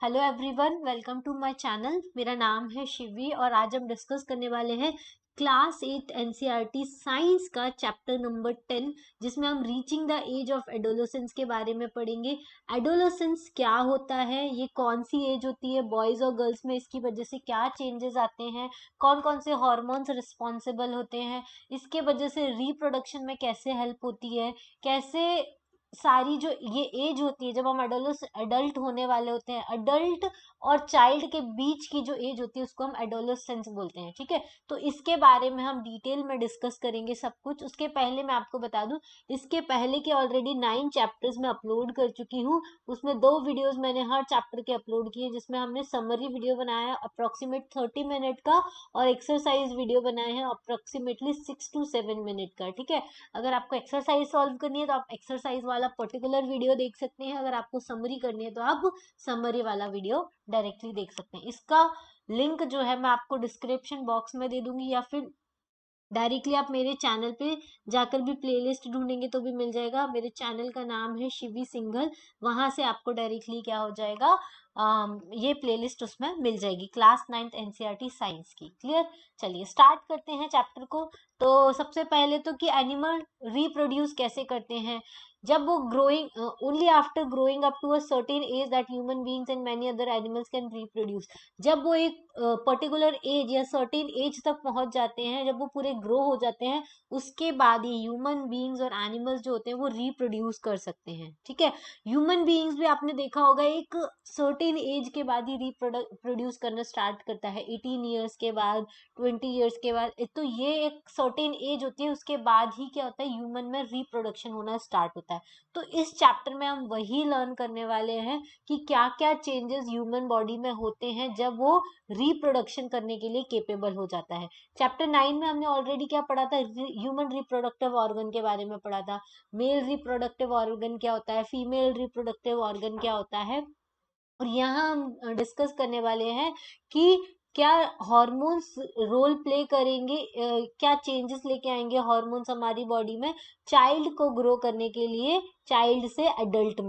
Hello everyone, welcome to my channel. मेरा नाम है शिवी और आज हम डिस्कस करने वाले हैं क्लास 8 एनसीईआरटी साइंस का चैप्टर नंबर 10, जिसमें हम reaching the age of adolescence के बारे में पढ़ेंगे। एडोलेसेंस क्या होता है, ये कौन सी एज होती है, बॉयज और गर्ल्स में इसकी वजह से क्या चेंजेस आते हैं, कौन कौन से हॉर्मोन्स रिस्पॉन्सिबल होते हैं, इसके वजह से रिप्रोडक्शन में कैसे हेल्प होती है, कैसे सारी जो ये एज होती है जब हम एडल्ट होने वाले होते हैं, अडल्ट और चाइल्ड के बीच की जो एज होती है उसको हम एडोलेसेंस बोलते हैं। ठीक है, तो इसके बारे में हम डिटेल में डिस्कस करेंगे सब कुछ। उसके पहले मैं आपको बता दूं, इसके पहले के ऑलरेडी 9 चैप्टर्स में अपलोड कर चुकी हूँ। उसमें 2 वीडियोस मैंने हर चैप्टर के अपलोड किए, जिसमें हमने समरी वीडियो बनाया अप्रोक्सीमेट 30 मिनट का और एक्सरसाइज वीडियो बनाए हैं अप्रोक्सीमेटली 6 to 7 मिनट का। ठीक है, अगर आपको एक्सरसाइज सॉल्व करनी है तो आप एक्सरसाइज वाला पर्टिकुलर वीडियो देख सकते हैं, अगर आपको समरी करनी है तो आप समरी वाला वीडियो डायरेक्टली देख सकते हैं। इसका लिंक जो है मैं आपको डिस्क्रिप्शन बॉक्स में दे दूंगी, या फिर डायरेक्टली आप मेरे चैनल पे जाकर भी प्लेलिस्ट ढूंढेंगे तो भी मिल जाएगा। मेरे चैनल का नाम है शिवी सिंघल, वहां से आपको डायरेक्टली क्या हो जाएगा, ये प्लेलिस्ट उसमें मिल जाएगी क्लास 9th एनसीईआरटी साइंस की। क्लियर, चलिए स्टार्ट करते हैं चैप्टर को। तो सबसे पहले तो कि एनिमल रिप्रोड्यूस कैसे करते हैं। जब वो growing only after growing up to a certain age that human beings and many other animals can reproduce. जब वो एक पर्टिकुलर एज या सर्टेन एज तक पहुंच जाते हैं, जब वो पूरे ग्रो हो जाते हैं, उसके बाद ही ह्यूमन बीइंग्स और एनिमल्स जो होते हैं वो रिप्रोड्यूस कर सकते हैं। ठीक है, ह्यूमन बीइंग्स भी आपने देखा होगा एक सर्टेन एज के बाद ही रिप्रोड्यूस करना स्टार्ट करता है, 18 ईयर्स के बाद, 20 ईयर्स के बाद। तो ये एक सर्टेन एज होती है, उसके बाद ही क्या होता है, ह्यूमन में रिप्रोडक्शन होना स्टार्ट होता है। तो इस चैप्टर में हम वही लर्न करने वाले हैं कि क्या क्या चेंजेस ह्यूमन बॉडी में होते हैं जब वो रिप्रोडक्शन करने के लिए केपेबल हो जाता है। चैप्टर 9 में हमने ऑलरेडी क्या पढ़ा था, ह्यूमन रिप्रोडक्टिव ऑर्गन के बारे में पढ़ा था। मेल रिप्रोडक्टिव ऑर्गन क्या होता है, फीमेल रिप्रोडक्टिव ऑर्गन क्या होता है। और यहाँ हम डिस्कस करने वाले हैं कि क्या हॉर्मोन्स रोल प्ले करेंगे, क्या चेंजेस लेके आएंगे हॉर्मोन्स हमारी बॉडी में चाइल्ड को ग्रो करने के लिए, चाइल्ड से एडल्ट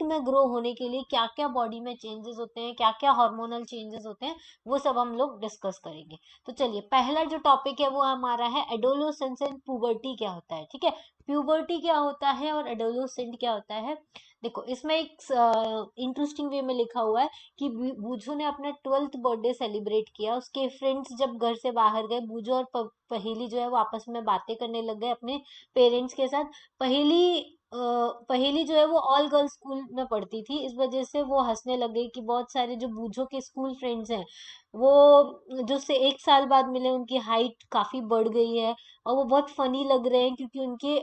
में ग्रो होने के लिए क्या क्या बॉडी में चेंजेस होते हैं, क्या क्या हार्मोनल चेंजेस होते हैं, वो सब हम लोग डिस्कस करेंगे। तो चलिए, पहला जो टॉपिक है वो हमारा है एडोलोसेंस एंड पुबर्टी क्या होता है। ठीक है, प्यूबर्टी क्या होता है और एडोलोसेंट क्या होता है। देखो, इसमें एक इंटरेस्टिंग वे में लिखा हुआ है कि बूझो ने अपना 12th बर्थडे सेलिब्रेट किया। उसके फ्रेंड्स जब घर से बाहर गए, बूझो और पहेली जो है वो आपस में बातें करने लग गए अपने पेरेंट्स के साथ। पहेली पहेली जो है वो ऑल गर्ल्स स्कूल में पढ़ती थी, इस वजह से वो हंसने लग गई कि बहुत सारे जो बूझो के स्कूल फ्रेंड्स हैं, वो जो से 1 साल बाद मिले, उनकी हाइट काफी बढ़ गई है और वो बहुत फनी लग रहे हैं, क्योंकि उनके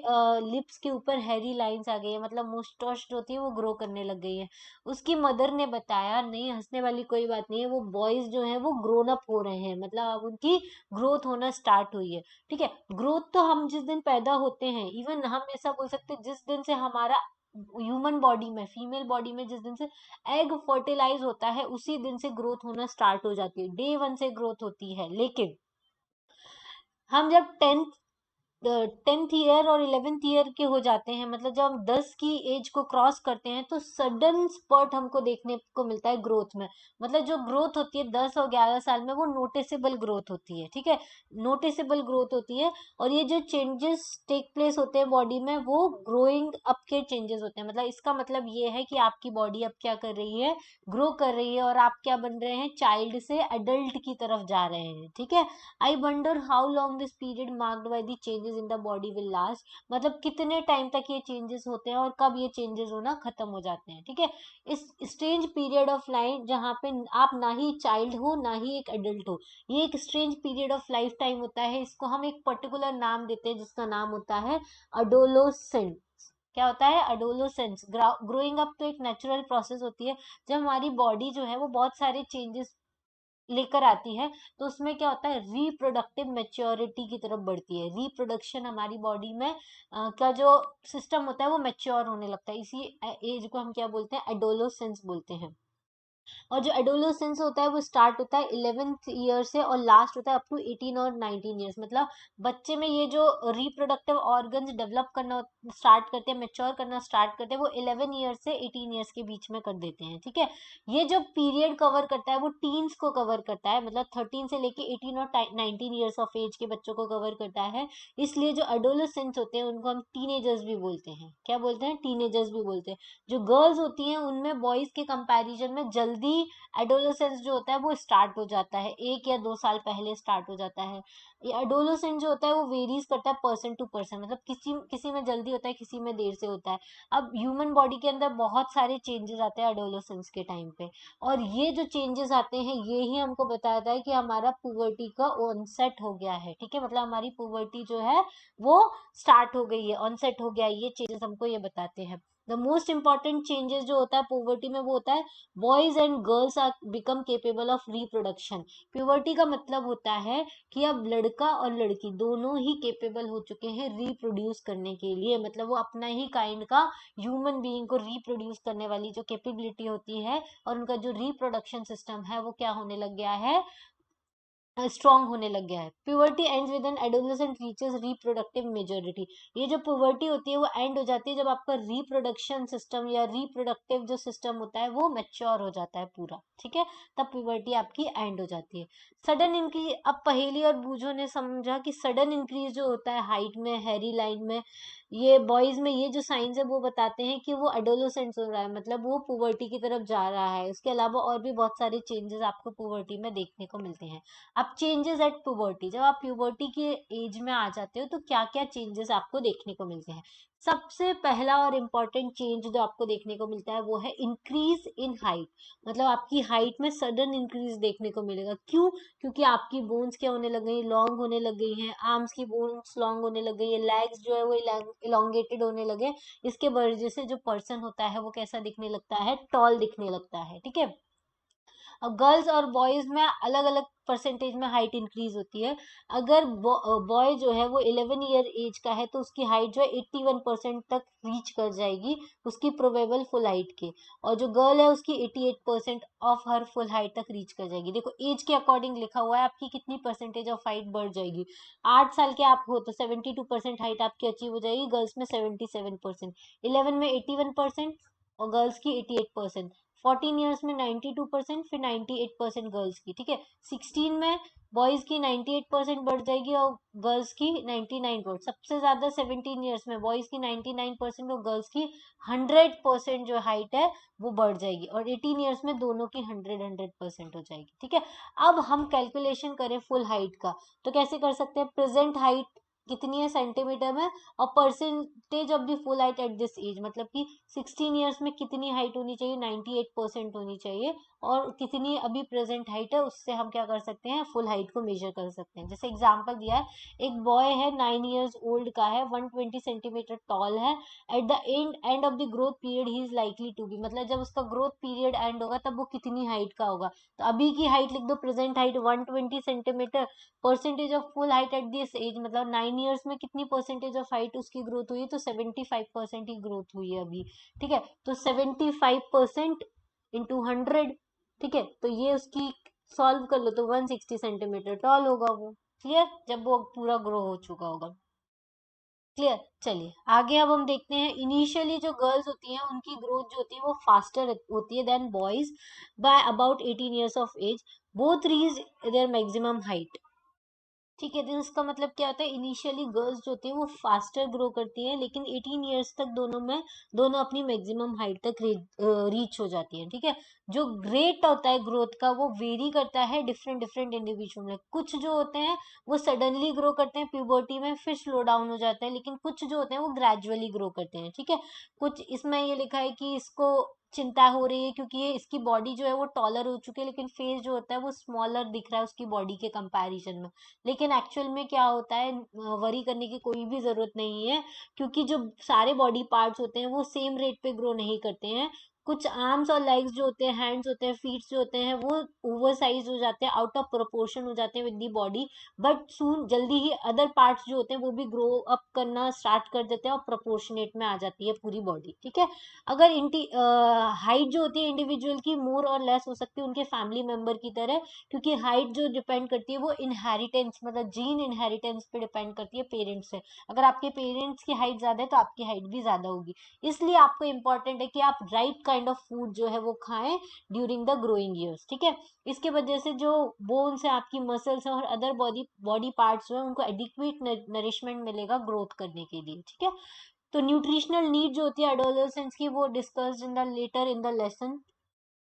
लिप्स के ऊपर हेरी लाइंस आ गई है, मतलब मुस्टॉश जो होती है वो ग्रो करने लग गई है। उसकी मदर ने बताया, नहीं हंसने वाली कोई बात नहीं है, वो बॉयज जो हैं वो ग्रोन अप हो रहे हैं, मतलब अब उनकी ग्रोथ होना स्टार्ट हुई है। ठीक है, ग्रोथ तो हम जिस दिन पैदा होते हैं, इवन हम ऐसा बोल सकते हैं जिस दिन से हमारा ह्यूमन बॉडी में, फीमेल बॉडी में जिस दिन से एग फर्टिलाइज होता है, उसी दिन से ग्रोथ होना स्टार्ट हो जाती है, डे 1 से ग्रोथ होती है। लेकिन हम जब 10th ईयर और 11th ईयर के हो जाते हैं, मतलब जब हम 10 की एज को क्रॉस करते हैं, तो सडन स्पर्ट हमको देखने को मिलता है ग्रोथ में। मतलब जो ग्रोथ होती है 10 और 11 साल में, वो नोटिसेबल ग्रोथ होती है। ठीक है, नोटिसेबल ग्रोथ होती है। और ये जो चेंजेस टेक प्लेस होते हैं बॉडी में, वो ग्रोइंग अप के चेंजेस होते हैं। मतलब इसका मतलब ये है कि आपकी बॉडी अब क्या कर रही है, ग्रो कर रही है, और आप क्या बन रहे हैं, चाइल्ड से एडल्ट की तरफ जा रहे हैं। ठीक है, I wonder how long this period marked by the changes in the body will last. मतलब कितने टाइम तक ये चेंजेस होते हैं और कब ये चेंजेस होना खत्म हो जाते हैं। ठीक है, इस स्ट्रेंज पीरियड ऑफ लाइफ जहाँ पे आप ना ही चाइल्ड हो ना ही एक एडल्ट हो, ये एक strange period of life time होता है। इसको हम एक पर्टिकुलर नाम देते हैं, जिसका नाम होता है अडोलोसेंट। क्या होता है, अडोलोसेंस। ग्रोइंग अप तो एक नेचुरल प्रोसेस होती है, जब हमारी बॉडी जो है वो बहुत सारे चेंजेस लेकर आती है, तो उसमें क्या होता है, रिप्रोडक्टिव मेच्योरिटी की तरफ बढ़ती है। रिप्रोडक्शन हमारी बॉडी में का जो सिस्टम होता है वो मेच्योर होने लगता है। इसी एज को हम क्या बोलते हैं, एडोलोसेंस बोलते हैं। और जो एडोलेसेंस होता है वो स्टार्ट होता है 11th ईयर से और लास्ट होता है अप टू 18 और 19 ईयर्स। मतलब बच्चे में ये जो रिप्रोडक्टिव ऑर्गन्स डेवलप करना स्टार्ट करते हैं, मेच्योर करना स्टार्ट करते हैं, वो 11 ईयर्स से 18 ईयर्स के बीच में कर देते हैं। ठीक है, ये जो पीरियड कवर करता है वो टीन्स को कवर करता है, मतलब 13 से लेके 18 और 19 ईयर्स ऑफ एज के बच्चों को कवर करता है। इसलिए जो एडोलेसेंस होते हैं उनको हम टीनेजर्स भी बोलते हैं। क्या बोलते हैं? टीनेजर्स भी बोलते हैं। जो गर्ल्स होती हैं उनमें बॉयज के कंपैरिजन में जल्दी एडोलेसेंस जो होता है वो स्टार्ट हो जाता है, 1 या 2 साल पहले स्टार्ट हो जाता है। ये एडोलेसेंस जो होता है वो वेरीज करता है पर्सन टू पर्सन, मतलब किसी किसी में जल्दी होता है, किसी में देर से होता है। अब ह्यूमन बॉडी के अंदर बहुत सारे चेंजेस आते हैं एडोलेसेंस के टाइम पे, और ये जो चेंजेस आते हैं ये ही हमको बताता है कि हमारा पुबर्टी का ऑनसेट हो गया है। ठीक है, मतलब हमारी पुबर्टी जो है वो स्टार्ट हो गई है, ऑनसेट हो गया है, ये चेंजेस हमको ये बताते हैं। द मोस्ट इंपॉर्टेंट चेंजेस जो होता है पुबर्टी में वो होता है boys and girls are become capable of reproduction. Puberty का मतलब होता है कि अब लड़का और लड़की दोनों ही केपेबल हो चुके हैं रिप्रोड्यूस करने के लिए, मतलब वो अपना ही काइंड का ह्यूमन बीइंग को रिप्रोड्यूस करने वाली जो कैपेबिलिटी होती है और उनका जो रिप्रोडक्शन सिस्टम है वो क्या होने लग गया है, स्ट्रांग होने लग गया है। Puberty ends with an adolescent reaches reproductive majority. ये जो प्यूबर्टी होती है वो एंड हो जाती है जब आपका रिप्रोडक्शन सिस्टम या रिप्रोडक्टिव जो सिस्टम होता है वो मैच्योर हो जाता है पूरा। ठीक है, तब प्यूबर्टी आपकी एंड हो जाती है। सडन इंक्रीज, अब पहेली और बूझों ने समझा कि सडन इंक्रीज जो होता है हाइट में, हेरी लाइन में, ये बॉयज में ये जो साइंस है वो बताते हैं कि वो एडोलेसेंट हो रहा है, मतलब वो पुबर्टी की तरफ जा रहा है। उसके अलावा और भी बहुत सारे चेंजेस आपको पुबर्टी में देखने को मिलते हैं। अब चेंजेस एट प्यूबर्टी, जब आप प्यूबर्टी के एज में आ जाते हो तो क्या क्या चेंजेस आपको देखने को मिलते हैं। सबसे पहला और इम्पोर्टेंट चेंज जो आपको देखने को मिलता है वो है इंक्रीज इन हाइट। मतलब आपकी हाइट में सडन इंक्रीज देखने को मिलेगा। क्यों? क्योंकि आपकी बोन्स क्या होने लग गई, लॉन्ग होने लग गई हैं, आर्म्स की बोन्स लॉन्ग होने लग गई है, लेग्स जो है वो इलोंगेटेड होने लगे। इसके वजह से जो पर्सन होता है वो कैसा दिखने लगता है, टॉल दिखने लगता है। ठीक है, अब गर्ल्स और बॉयज में अलग अलग परसेंटेज में हाइट इंक्रीज होती है। अगर बॉय जो है वो 11 ईयर एज का है तो उसकी हाइट जो है 81% तक रीच कर जाएगी उसकी प्रोबेबल फुल हाइट के, और जो गर्ल है उसकी 88% ऑफ हर फुल हाइट तक रीच कर जाएगी। देखो एज के अकॉर्डिंग लिखा हुआ है आपकी कितनी परसेंटेज ऑफ हाइट बढ़ जाएगी। 8 साल के आप हो तो 72% हाइट आपकी अचीव हो जाएगी, गर्ल्स में 77%, 11 में 81% और गर्ल्स की 88%, 14 ईयर्स में 92%, फिर 98% गर्ल्स की। ठीक है, 16 में बॉयज की 98% बढ़ जाएगी और गर्ल्स की 99%। सबसे ज्यादा 17 ईयर्स में बॉयज की 99% और गर्ल्स की 100% जो हाइट है वो बढ़ जाएगी, और 18 ईयर्स में दोनों की 100% हो जाएगी। ठीक है, अब हम कैलकुलेशन करें फुल हाइट का तो कैसे कर सकते हैं। प्रेजेंट हाइट कितनी है सेंटीमीटर में, और percentage of the full height at this age, मतलब कि 16 ईयर्स में कितनी हाइट होनी चाहिए, 98% होनी चाहिए, और कितनी अभी प्रेजेंट हाइट है उससे हम क्या कर सकते हैं, फुल हाइट को मेजर कर सकते हैं। जैसे एग्जांपल दिया है, एक बॉय है 9 ईयर्स ओल्ड का है, 120 सेंटीमीटर टॉल है। At the end of the growth period he is likely to be, मतलब जब उसका ग्रोथ पीरियड एंड होगा तब वो कितनी हाइट का होगा। तो अभी की हाइट लिख दो, present height 120 centimetre, percentage of full height at this age, मतलब 9 ईयर्स में कितनी परसेंटेज ऑफ हाइट उसकी ग्रोथ हुई है, तो 75% ही ग्रोथ हुई है अभी। ठीक है, तो 75% इंटू 100। ठीक है, तो ये उसकी सॉल्व कर लो तो 160 सेंटीमीटर टॉल होगा वो। क्लियर, जब वो पूरा ग्रो हो चुका होगा। क्लियर, चलिए आगे अब हम देखते हैं। इनिशियली जो गर्ल्स होती हैं उनकी ग्रोथ जो होती है वो फास्टर होती है than boys by about 18 years of age, both reach their maximum height. ठीक है, तो इसका मतलब क्या होता है, इनिशियली गर्ल्स जो होती है वो फास्टर ग्रो करती है, लेकिन 18 ईयर्स तक दोनों अपनी मैक्सिमम हाइट तक रीच हो जाती है। ठीक है, जो रेट होता है ग्रोथ का वो वेरी करता है डिफरेंट डिफरेंट इंडिविजुअल में। कुछ जो होते हैं वो सडनली ग्रो करते हैं प्यूबर्टी में फिर स्लो डाउन हो जाता है, लेकिन कुछ जो होते हैं वो ग्रेजुअली ग्रो करते हैं। ठीक है, कुछ इसमें ये लिखा है कि इसको चिंता हो रही है क्योंकि ये इसकी बॉडी जो है वो टॉलर हो चुकी है, लेकिन फेस जो होता है वो स्मॉलर दिख रहा है उसकी बॉडी के कंपैरिजन में। लेकिन एक्चुअल में क्या होता है, वरी करने की कोई भी जरूरत नहीं है, क्योंकि जो सारे बॉडी पार्ट्स होते हैं वो सेम रेट पे ग्रो नहीं करते हैं। कुछ आर्म्स और लेग्स जो होते हैं, हैंड्स होते हैं, फीट जो होते हैं, वो ओवर साइज हो जाते हैं, आउट ऑफ प्रोपोर्शन हो जाते हैं with the body, but soon जल्दी ही अदर पार्ट्स जो होते हैं वो भी ग्रो अप करना स्टार्ट कर देते हैं और प्रोपोर्शनेट में आ जाती है पूरी बॉडी, ठीक है। अगर हाइट जो होती है इंडिविजुअल की मोर और लेस हो सकती है उनके फैमिली मेंबर की तरह, क्योंकि हाइट जो डिपेंड करती है वो इनहेरिटेंस, मतलब जीन इनहेरिटेंस पे डिपेंड करती है पेरेंट्स से। अगर आपके पेरेंट्स की हाइट ज्यादा है तो आपकी हाइट भी ज्यादा होगी। इसलिए आपको इंपॉर्टेंट है कि आप राइट काइंड ऑफ फूड जो है वो खाएं ड्यूरिंग द ग्रोइंग ईयर्स, ठीक है। इसके वजह से जो बोन्स है, आपकी मसल्स है और अदर बॉडी बॉडी पार्ट्स जो है उनको एडिक्वेट नरिशमेंट मिलेगा ग्रोथ करने के लिए, ठीक है। तो न्यूट्रिशनल नीड जो होती है एडोलेसेंस की, वो discussed in the later in the lesson,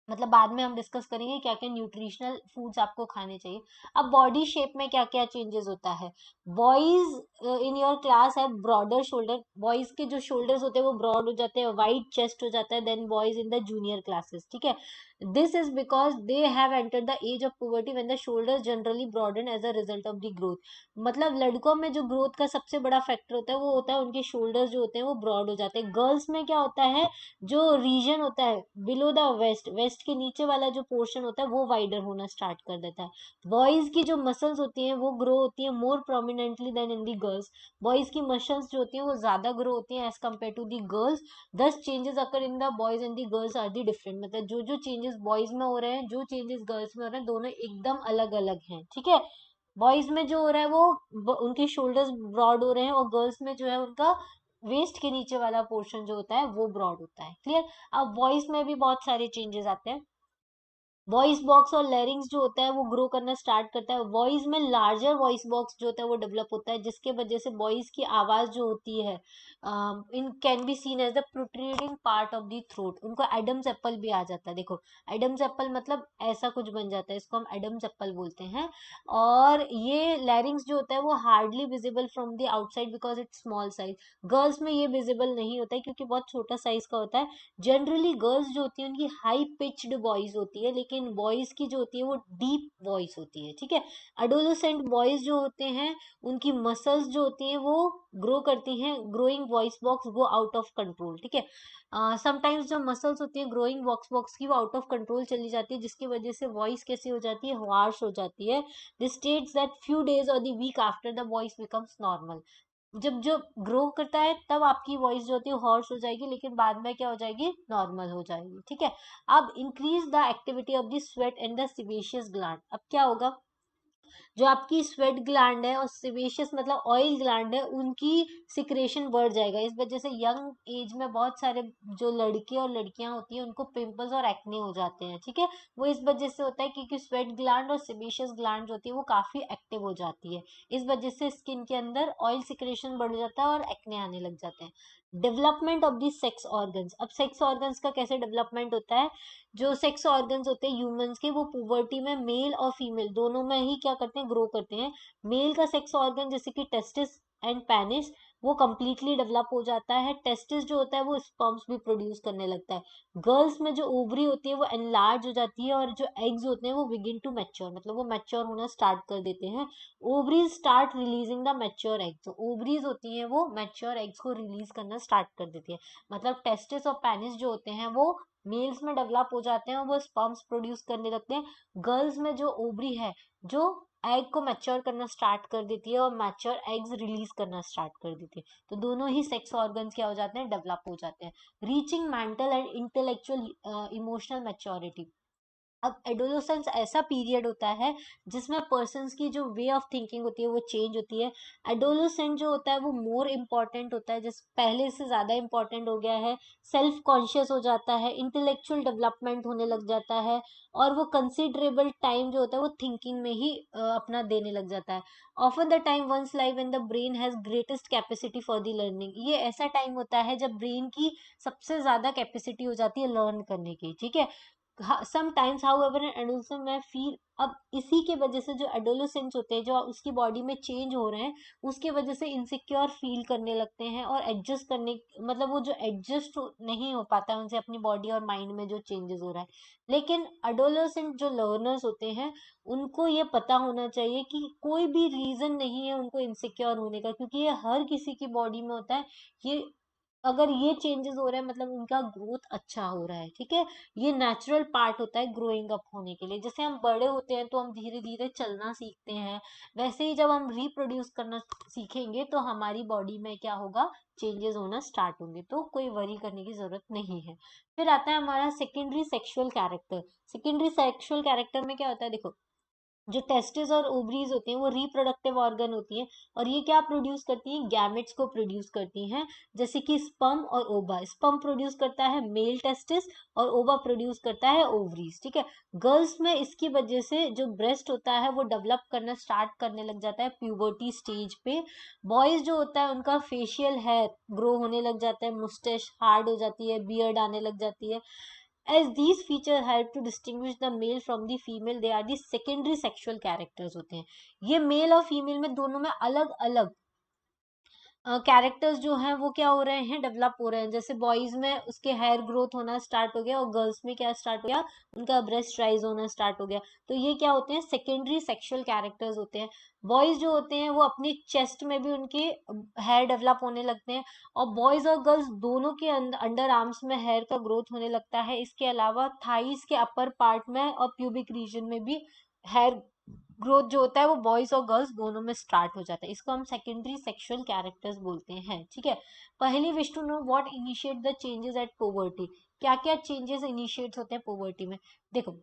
मतलब बाद में हम डिस्कस करेंगे क्या क्या न्यूट्रिशनल फूड्स आपको खाने चाहिए। अब बॉडी शेप में क्या क्या चेंजेस होता है। बॉयज इन योर क्लास है ब्रॉडर शोल्डर, बॉयज के जो शोल्डर्स होते हैं वो ब्रॉड हो जाते हैं, वाइड चेस्ट हो जाता है than boys in the junior classes, ठीक है। This is because they have entered the age of puberty when the shoulders generally broaden as a result of the growth. मतलब लड़कों में जो ग्रोथ का सबसे बड़ा फैक्टर होता है वो होता है उनके शोल्डर्स जो होते हैं वो ब्रॉड हो जाते हैं। गर्ल्स में क्या होता है, जो रीजन होता है बिलो द वेस्ट, वेस्ट के नीचे वाला जो पोर्शन होता है वो वाइडर होना स्टार्ट कर देता है। बॉयज की जो मसल्स होती हैं वो ग्रो होती है more prominently than in the girls, boys की मसल्स जो होती हैं वो ज्यादा ग्रो होती हैं as compare to the girls. दस changes occur in the boys and the girls are the different, मतलब जो जो चेंजेस बॉयज में हो रहे हैं, जो चेंजेस गर्ल्स में हो रहे हैं, दोनों एकदम अलग अलग हैं, ठीक है। बॉयज में जो हो रहा है वो उनके शोल्डर्स ब्रॉड हो रहे हैं, और गर्ल्स में जो है उनका वेस्ट के नीचे वाला पोर्शन जो होता है वो ब्रॉड होता है, क्लियर। अब वॉइस में भी बहुत सारे चेंजेस आते हैं। वॉइस बॉक्स और लैरिंग्स जो होता है वो ग्रो करना स्टार्ट करता है। वॉइस में लार्जर वॉइस बॉक्स जो होता है वो डेवलप होता है, जिसके वजह से वॉइस की आवाज जो होती है in can be seen as the protruding part of the throat. उनको एडम्स एप्पल भी आ जाता है, देखो एडम्स एप्पल मतलब ऐसा कुछ बन जाता है, इसको हम एडम्स एप्पल बोलते हैं। और ये लैरिंग्स जो होता है वो hardly visible from the outside because it's small size. Girls में ये विजिबल नहीं होता है क्योंकि बहुत छोटा साइज का होता है। जनरली गर्ल्स जो होती है उनकी हाई पिच्ड वॉइस होती है, लेकिन बॉयज की जो होती है वो डीप वॉइस होती है, ठीक है। अडोलेसेंट बॉयज जो होते हैं उनकी मसल्स जो होती हैं वो ग्रो करती हैं, growing voice box go out of control, ठीक है। समटाइम्स जो मसल्स होती है ग्रोइंग वॉक्स बॉक्स की वो आउट ऑफ कंट्रोल चली जाती है, जिसकी वजह से वॉइस कैसी हो जाती है, हार्श हो जाती है। This states that few days और the week after the voice becomes normal. जब जो ग्रो करता है तब आपकी वॉइस जो होती है हॉर्स हो जाएगी, लेकिन बाद में क्या हो जाएगी, नॉर्मल हो जाएगी, ठीक है। अब increase the activity of the sweat and the सिवेशियस ग्लैंड। अब क्या होगा, जो आपकी स्वेट ग्लैंड है और सिवेशियस मतलब ऑयल ग्लैंड है उनकी सिक्रेशन बढ़ जाएगा। इस वजह से यंग एज में बहुत सारे जो लड़के और लड़कियां होती हैं उनको पिंपल्स और एक्ने हो जाते हैं, ठीक है। वो इस वजह से होता है क्योंकि स्वेट ग्लैंड और सिवेशियस ग्लैंड जो होती है वो काफी एक्टिव हो जाती है। इस वजह से स्किन के अंदर ऑयल सिक्रेशन बढ़ जाता है और एक्ने आने लग जाते हैं। Development of the sex organs. अब सेक्स ऑर्गन्स का कैसे डेवलपमेंट होता है, जो सेक्स ऑर्गन्स होते हैं ह्यूमंस के वो पुबर्टी में मेल और फीमेल दोनों में ही क्या करते हैं, ग्रो करते हैं। मेल का सेक्स ऑर्गन जैसे कि टेस्टिस एंड पेनिस वो कंप्लीटली डेवलप हो जाता है। टेस्टिस जो होता है वो स्पर्म्स भी प्रोड्यूस करने लगता है। गर्ल्स में जो ओवरी होती है वो एनलार्ज हो जाती है, और जो एग्स होते हैं वो बिगिन टू मैच्योर, मतलब वो मैच्योर होना स्टार्ट कर देते हैं। Ovaries start releasing the mature eggs, तो ओवरीज होती है वो मैच्योर एग्स को रिलीज करना स्टार्ट कर देती है। मतलब टेस्टिस और पेनिस जो होते हैं वो मेल्स में डेवलप हो जाते हैं और वो स्पर्म्स प्रोड्यूस करने लगते हैं। गर्ल्स में जो ओवरी है जो एग को मैच्योर करना स्टार्ट कर देती है और मैच्योर एग्स रिलीज करना स्टार्ट कर देती है। तो दोनों ही सेक्स ऑर्गन्स क्या हो जाते हैं, डेवलप हो जाते हैं। Reaching mental and intellectual emotional maturity. अब एडोलेसेंस ऐसा पीरियड होता है जिसमें पर्सन्स की जो वे ऑफ थिंकिंग होती है वो चेंज होती है। एडोलेसेंट जो होता है वो मोर इम्पॉर्टेंट होता है, जिस पहले से ज्यादा इम्पॉर्टेंट हो गया है। सेल्फ कॉन्शियस हो जाता है, इंटेलेक्चुअल डेवलपमेंट होने लग जाता है, और वो कंसिडरेबल टाइम जो होता है वो थिंकिंग में ही अपना देने लग जाता है। Often the time one's life when the brain has greatest capacity for the learning. ये ऐसा टाइम होता है जब ब्रेन की सबसे ज्यादा कैपेसिटी हो जाती है लर्न करने की, ठीक है। समटाइम्स हाउएवर एन एडोलेसेंट में फील, अब इसी के वजह से जो एडोलेसेंट्स होते हैं जो उसकी बॉडी में चेंज हो रहे हैं उसके वजह से इनसिक्योर फील करने लगते हैं, और एडजस्ट करने मतलब वो जो एडजस्ट नहीं हो पाता है उनसे अपनी बॉडी और माइंड में जो चेंजेस हो रहा है। लेकिन एडोलेसेंट जो लर्नर्स होते हैं उनको ये पता होना चाहिए कि कोई भी रीजन नहीं है उनको इनसिक्योर होने का, क्योंकि ये हर किसी की बॉडी में होता है। ये अगर ये चेंजेस हो रहे हैं मतलब उनका ग्रोथ अच्छा हो रहा है, ठीक है। ये नेचुरल पार्ट होता है ग्रोइंग अप होने के लिए। जैसे हम बड़े होते हैं तो हम धीरे धीरे चलना सीखते हैं, वैसे ही जब हम रिप्रोड्यूस करना सीखेंगे तो हमारी बॉडी में क्या होगा, चेंजेस होना स्टार्ट होंगे, तो कोई वरी करने की जरूरत नहीं है। फिर आता है हमारा secondary sexual character. Secondary sexual character में क्या होता है, देखो जो टेस्टिस और ओवरीज होती हैं वो रिप्रोडक्टिव ऑर्गन होती हैं, और ये क्या प्रोड्यूस करती हैं, गैमेट्स को प्रोड्यूस करती हैं। जैसे कि स्पर्म और ओवा, स्पर्म प्रोड्यूस करता है मेल टेस्टिस और ओवा प्रोड्यूस करता है ओवरीज, ठीक है। गर्ल्स में इसकी वजह से जो ब्रेस्ट होता है वो डेवलप करना स्टार्ट करने लग जाता है प्यूबर्टी स्टेज पे। बॉयज जो होता है उनका फेशियल हेयर ग्रो होने लग जाता है, मुस्टैच हार्ड हो जाती है, बियर्ड आने लग जाती है। As these features help to distinguish the male from the female, they are the secondary sexual characters होते हैं। ये मेल और फीमेल में दोनों में अलग अलग कैरेक्टर्स जो हैं वो क्या हो रहे हैं, डेवलप हो रहे हैं। जैसे बॉयज में उसके हेयर ग्रोथ होना स्टार्ट हो गया, और गर्ल्स में क्या स्टार्ट हो गया, उनका ब्रेस्ट राइज होना स्टार्ट हो गया। तो ये क्या होते हैं, सेकेंडरी सेक्सुअल कैरेक्टर्स होते हैं। बॉयज जो होते हैं वो अपनी चेस्ट में भी उनके हेयर डेवलप होने लगते हैं, और बॉयज और गर्ल्स दोनों के अंडर आर्म्स में हेयर का ग्रोथ होने लगता है। इसके अलावा थाइस के अपर पार्ट में और प्यूबिक रीजन में भी हेयर ग्रोथ जो होता है वो बॉयज और गर्ल्स दोनों में स्टार्ट हो जाता है। इसको हम सेकेंडरी सेक्सुअल कैरेक्टर्स बोलते हैं, ठीक है। Paheli wish to know what initiate the changes at puberty. क्या क्या चेंजेस इनिशिएट होते हैं पुबर्टी में, देखो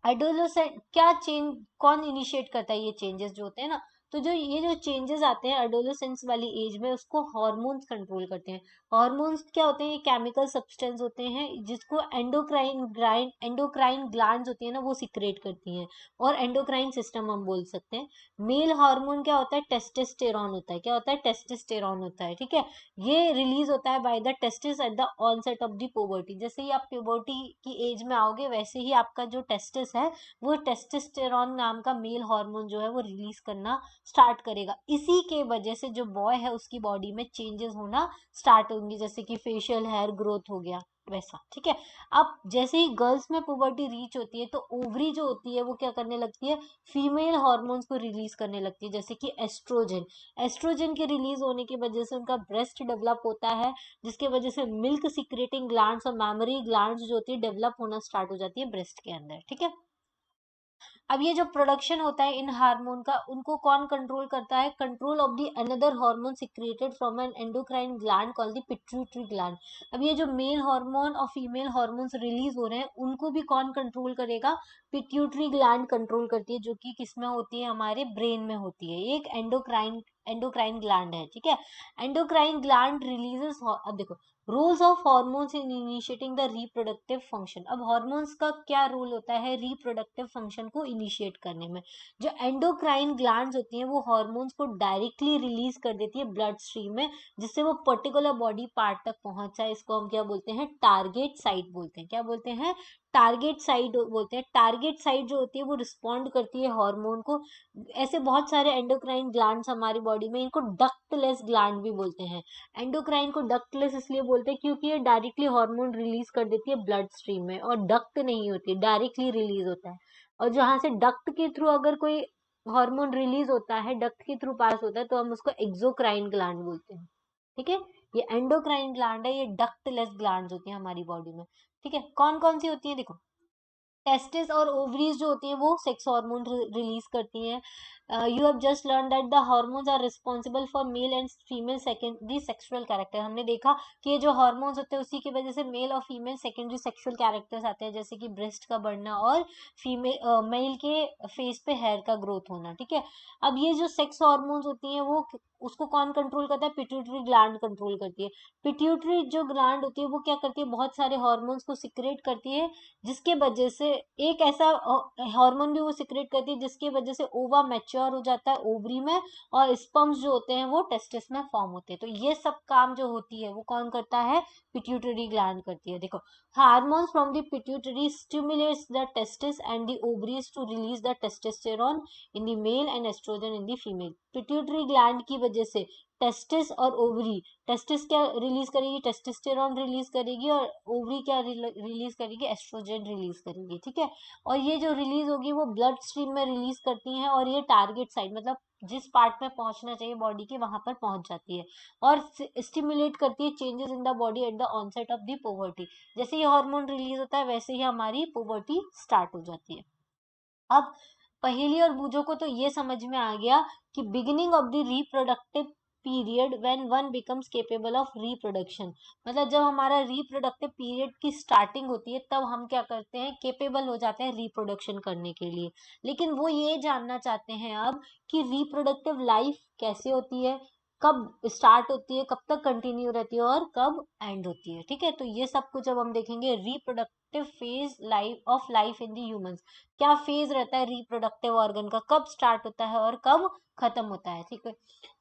एडोलेसेंट क्या चेंज, कौन इनिशिएट करता है ये चेंजेस जो होते हैं ना, तो जो ये जो चेंजेस आते हैं एडोलेसेंस वाली एज में उसको हार्मोन्स कंट्रोल करते हैं। हार्मोन्स क्या होते हैं, ये केमिकल सब्सटेंस होते हैं जिसको एंडोक्राइन ग्लैंड्स होती है ना वो सिक्रेट करती हैं, और एंडोक्राइन सिस्टम हम बोल सकते हैं। मेल हार्मोन क्या होता है, टेस्टोस्टेरॉन होता है। क्या होता है, टेस्टोस्टेरॉन होता है, ठीक है। ये रिलीज होता है by the testis at the onset of the puberty. जैसे ही आप प्यूबर्टी की एज में आओगे वैसे ही आपका जो टेस्टिस है वो टेस्टोस्टेरॉन नाम का मेल हार्मोन जो है वो रिलीज करना स्टार्ट करेगा। इसी के वजह से जो बॉय है उसकी बॉडी में चेंजेस होना स्टार्ट होंगी, जैसे कि फेशियल हेयर ग्रोथ हो गया वैसा, ठीक है। अब जैसे ही गर्ल्स में पुबर्टी रीच होती है तो ओवरी जो होती है वो क्या करने लगती है, फीमेल हार्मोन्स को रिलीज करने लगती है, जैसे कि एस्ट्रोजन। एस्ट्रोजन के रिलीज होने की वजह से उनका ब्रेस्ट डेवलप होता है, जिसके वजह से मिल्क सिक्रेटिंग ग्लैंड्स और मैमरी ग्लैंड्स जो होती है डेवलप होना स्टार्ट हो जाती है ब्रेस्ट के अंदर, ठीक है। अब ये जो प्रोडक्शन होता है इन हार्मोन का, उनको कौन कंट्रोल करता है, control of the another hormone secreted from N endocrine gland called the pituitary gland. अब ये जो मेल हार्मोन और फीमेल हार्मोन्स रिलीज हो रहे हैं उनको भी कौन कंट्रोल करेगा, पिट्यूटरी ग्लैंड कंट्रोल करती है, जो कि किसमें होती है, हमारे ब्रेन में होती है। एक एंडोक्राइन ग्लैंड है, ठीक है। एंडोक्राइन ग्लैंड रिलीजेस, अब देखो roles of hormones in initiating the reproductive function. अब हॉर्मोन्स का क्या रोल होता है रिप्रोडक्टिव फंक्शन को इनिशिएट करने में। जो एंडोक्राइन ग्लैंड्स होती हैं वो हॉर्मोन्स को डायरेक्टली रिलीज कर देती है ब्लड स्ट्रीम में, जिससे वो पर्टिकुलर बॉडी पार्ट तक पहुंच जाए। इसको हम क्या बोलते हैं, टारगेट साइट बोलते हैं। क्या बोलते हैं, टारगेट साइट बोलते हैं। टारगेट साइट जो होती है वो रिस्पॉन्ड करती है हार्मोन को। ऐसे बहुत सारे एंडोक्राइन ग्लैंड्स हमारी बॉडी में, इनको डक्टलेस ग्लैंड भी बोलते हैं। एंडोक्राइन को डक्टलेस इसलिए बोलते हैं क्योंकि ये डायरेक्टली हार्मोन रिलीज कर देती है ब्लड स्ट्रीम में, और डक्ट नहीं होती, डायरेक्टली रिलीज होता है। और जहां से डक्ट के थ्रू अगर कोई हार्मोन रिलीज होता है, डक्ट के थ्रू पास होता है, तो हम उसको एक्सोक्राइन ग्लैंड बोलते हैं, ठीक है। ये एंडोक्राइन ग्लैंड है, ये डक्टलेस ग्लैंड होती है हमारी बॉडी में, ठीक है। कौन कौन सी होती है, देखो टेस्टिस और ओवरीज जो होती हैं वो सेक्स हार्मोन रिलीज करती हैं। You have just learn that the hormones are responsible for male and female secondary sexual character. हमने देखा कि ये जो हार्मोन्स होते हैं उसी की वजह से मेल और फीमेल सेकेंडरी सेक्सुअल कैरेक्टर्स आते हैं, जैसे कि ब्रेस्ट का बढ़ना और फीमेल मेल के फेस पे हेयर का ग्रोथ होना, ठीक है। अब ये जो सेक्स हार्मोन्स होती हैं वो उसको कौन कंट्रोल करता है, पिट्यूटरी ग्लैंड कंट्रोल करती है। पिट्यूटरी जो ग्लैंड होती है वो क्या करती है, बहुत सारे हार्मोन्स को सिक्रेट करती है, जिसके वजह से एक ऐसा हार्मोन भी वो सिक्रेट करती है जिसकी वजह से ओवा मैच्योर हो जाता है ओवरी में, और स्पर्म्स जो होते हैं वो टेस्टिस में फॉर्म होते हैं। तो ये सब काम जो होती है वो कौन करता है, पिट्यूटरी ग्लैंड करती है। देखो hormones from the pituitary stimulates the testis and the ovaries to release the testosterone in the male and estrogen in the female. Pituitary gland की वजह से टेस्टिस और ओवरी, टेस्टिस क्या रिलीज करेगी, टेस्टोस्टेरोन रिलीज करेगी, और ओवरी क्या release करेगी, एस्ट्रोजन रिलीज करेगी, ठीक है। और ये जो रिलीज होगी वो ब्लड स्ट्रीम में रिलीज करती हैं, और ये टारगेट साइट मतलब जिस पार्ट में पहुंचना चाहिए बॉडी के वहां पर पहुंच जाती है, और स्टिमुलेट करती है changes in the body at the onset of the puberty. जैसे ये हार्मोन रिलीज होता है वैसे ही हमारी पुबर्टी स्टार्ट हो जाती है। अब पहेली और बूझों को तो ये समझ में आ गया कि beginning of the reproductive period when one becomes capable of reproduction, मतलब जब हमारा रिप्रोडक्टिव पीरियड की स्टार्टिंग होती है तब हम क्या करते हैं, केपेबल हो जाते हैं रिप्रोडक्शन करने के लिए। लेकिन वो ये जानना चाहते हैं अब कि रिप्रोडक्टिव लाइफ कैसे होती है, कब स्टार्ट होती है, कब तक कंटिन्यू रहती है, और कब एंड होती है, ठीक है। तो ये सब कुछ अब हम देखेंगे, reproductive phase life of life in the humans, क्या फेज रहता है रिप्रोडक्टिव ऑर्गन का, कब स्टार्ट होता है और कब खत्म होता है, ठीक है।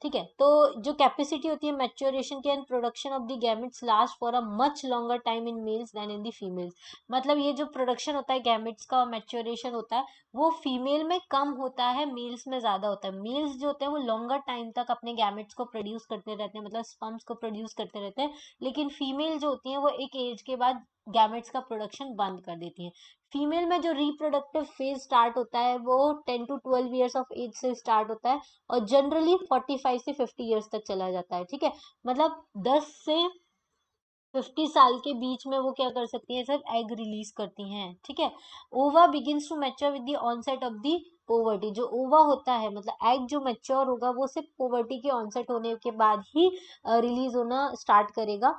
ठीक है, तो जो कैपेसिटी होती है मैच्योरेशन की and production of the gametes last for a much longer time in males than in the females, मतलब ये जो प्रोडक्शन होता है गैमेट्स का, मैच्योरेशन होता है वो फीमेल में कम होता है, मेल्स में ज्यादा होता है। मेल्स जो होते हैं वो लॉन्गर टाइम तक अपने गैमेट्स को प्रोड्यूस करते रहते हैं, मतलब स्पर्म्स को प्रोड्यूस करते रहते हैं, लेकिन फीमेल जो होती है वो एक एज के बाद गैमेट्स का प्रोडक्शन बंद कर देती है। फीमेल में जो रिप्रोडक्टिव फेज स्टार्ट होता है वो 10 to 12 ईयर्स ऑफ एज से स्टार्ट होता है, और जनरली 45 से 50 ईयर्स तक चला जाता है, ठीक है। मतलब 10 से 50 साल के बीच में वो क्या कर सकती है, सब एग रिलीज करती हैं, ठीक है। Ova begins to mature with the onset of the puberty, जो ओवा होता है मतलब एग जो मैच्योर होगा वो सिर्फ पोवर्टी के ऑनसेट होने के बाद ही रिलीज होना स्टार्ट करेगा।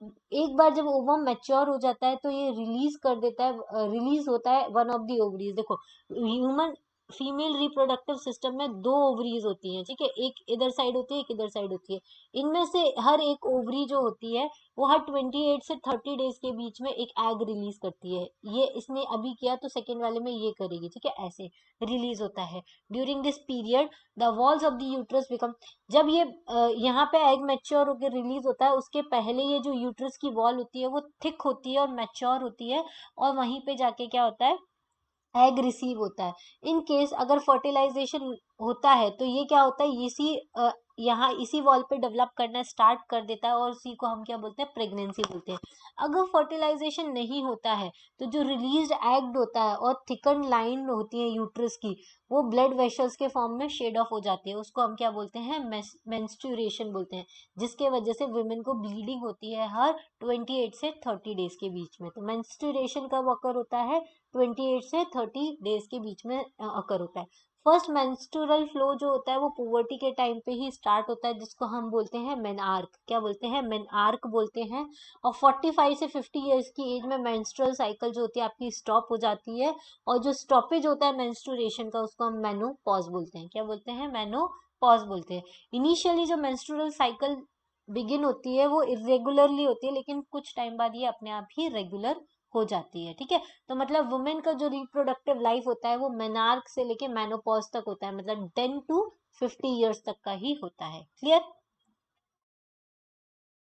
एक बार जब ओवम मैच्योर हो जाता है तो ये रिलीज कर देता है, रिलीज होता है वन ऑफ द ओवरीज। देखो ह्यूमन फीमेल रिप्रोडक्टिव सिस्टम में दो ओवरीज होती हैं, ठीक है, एक इधर साइड होती है एक इधर साइड होती है। इनमें से हर एक ओवरी जो होती है वो हर 28 से 30 डेज के बीच में एक एग रिलीज करती है। ये इसने अभी किया तो सेकेंड वाले में ये करेगी, ठीक है, ऐसे रिलीज होता है। During this period the walls of the uterus become, जब ये यहाँ पे एग मैच्योर होकर रिलीज होता है उसके पहले ये जो यूट्रस की वॉल होती है वो थिक होती है और मैच्योर होती है, और वहीं पे जाके क्या होता है, एग रिसीव होता है। इन केस अगर फर्टिलाइजेशन होता है तो ये क्या होता है, इसी यहाँ इसी वॉल पे डेवलप करना स्टार्ट कर देता है, और उसी को हम क्या बोलते हैं, प्रेगनेंसी बोलते हैं। अगर फर्टिलाइजेशन नहीं होता है तो जो रिलीज्ड एग होता है और थिकन लाइन होती है यूट्रस की, वो ब्लड वेसल्स के फॉर्म में शेड ऑफ हो जाती है, उसको हम क्या बोलते हैं, मेंस्ट्रुएशन बोलते हैं, जिसके वजह से वुमेन को ब्लीडिंग होती है हर 28 से 30 डेज के बीच में। तो मेंस्ट्रुएशन कब अकर होता है, 28 से 30 डेज के बीच में अकर होता है। फर्स्ट मेंस्ट्रुअल फ्लो जो होता है वो पुबर्टी के टाइम पे ही स्टार्ट होता है, जिसको हम बोलते हैं मेनआर्क, क्या बोलते हैं, मेनआर्क बोलते हैं। और 45 से 50 ईयर्स की एज में मेंस्ट्रुअल साइकिल जो होती है आपकी स्टॉप हो जाती है, और जो स्टॉपेज होता है मेंस्ट्रुएशन का उसको हम मेनोपॉज बोलते हैं, क्या बोलते हैं, मेनोपॉज बोलते हैं। इनिशियली जो मेंस्ट्रुअल साइकिल बिगिन होती है वो इरेगुलरली होती है, लेकिन कुछ टाइम बाद ये अपने आप ही रेगुलर हो जाती है, ठीक है। तो मतलब वुमेन का जो रिप्रोडक्टिव लाइफ होता है वो मेनार्क से लेके मेनोपॉज तक होता है, मतलब 10 to 50 ईयर्स तक का ही होता है। क्लियर।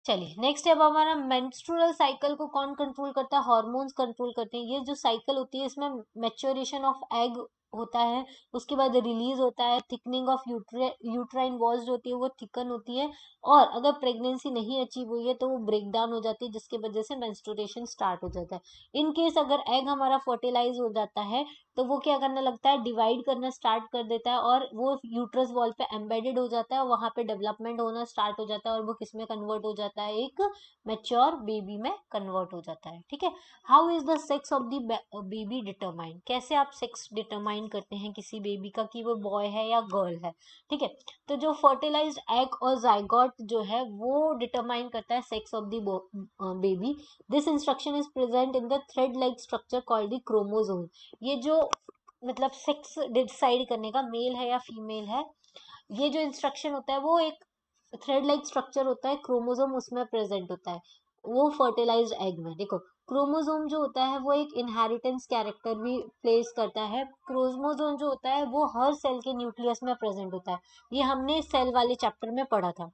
चलिए नेक्स्ट है, अब हमारा मेंस्ट्रुअल साइकिल को कौन कंट्रोल करता है, हार्मोन्स कंट्रोल करते हैं। ये जो साइकिल होती है इसमें मैच्योरेशन ऑफ एग होता है, उसके बाद रिलीज होता है, थिकनिंग ऑफ यूट्राइन वॉल्स जो होती है वो थिकन होती है, और अगर प्रेगनेंसी नहीं अचीव हुई है तो वो ब्रेक डाउन हो जाती है, जिसके वजह से मेंस्ट्रुएशन स्टार्ट हो जाता है। इन केस अगर एग हमारा फर्टिलाइज हो जाता है तो वो क्या करने लगता है, डिवाइड करना स्टार्ट कर देता है, और वो यूट्रस वॉल पे एम्बेडेड हो जाता है, और वहां पे डेवलपमेंट होना स्टार्ट हो जाता है, और वो किस में कन्वर्ट हो जाता है, एक मेच्योर बेबी में कन्वर्ट हो जाता है, ठीक है। How is the sex of the baby determined, कैसे आप सेक्स डिटरमाइन करते हैं किसी बेबी का कि वो बॉय है या गर्ल है, ठीक है। तो जो फर्टिलाइज्ड एग और जाइगोट जो है वो डिटरमाइन करता है sex of the baby. This instruction is present in the thread like structure called the chromosome. ये जो मतलब सेक्स डिसाइड करने का मेल है या फीमेल है, ये जो इंस्ट्रक्शन होता है वो एक थ्रेड लाइक स्ट्रक्चर होता है, क्रोमोसोम उसमें प्रेजेंट होता है वो फर्टिलाइज्ड एग में। देखो क्रोमोसोम जो होता है वो एक इनहेरिटेंस कैरेक्टर भी प्लेस करता है। क्रोमोसोम जो होता है वो हर सेल के न्यूक्लियस में प्रेजेंट होता है, ये हमने सेल वाले चैप्टर में पढ़ा था।